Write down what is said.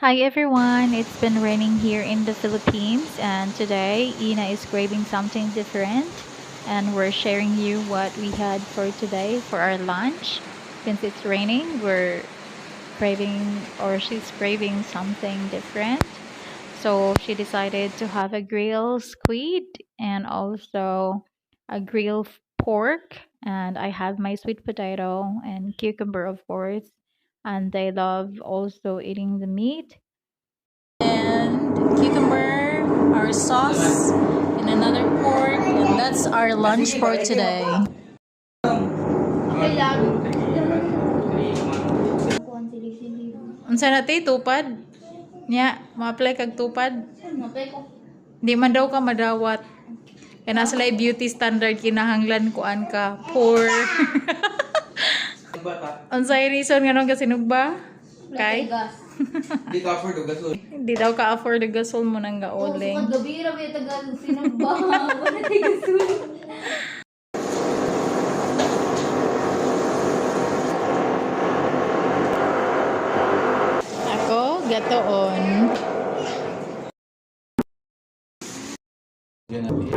Hi everyone, it's been raining here in the Philippines and today Ina is craving something different and we're sharing you what we had for today for our lunch. Since it's raining, we're craving or she's craving something different. So she decided to have a grilled squid and also a grilled pork, and I have my sweet potato and cucumber of course, and they love also eating the meat and cucumber, our sauce, and another pork, and that's our lunch for today. Unsa na ti tupad? Nya, ma-apply kag tupad? Di man daw ka madawat. Kaya nasa lay beauty standard kinahanglan kuan ka. Poor. Unsay reason nga nung kasinugba? Kay? Di ka afford og gasol. Hindi daw ka afford the gasol mo nang gaoling. Oh, gabi ra may tagal sinugba. Wala tay gasol. Ako, gatoon. Ganun.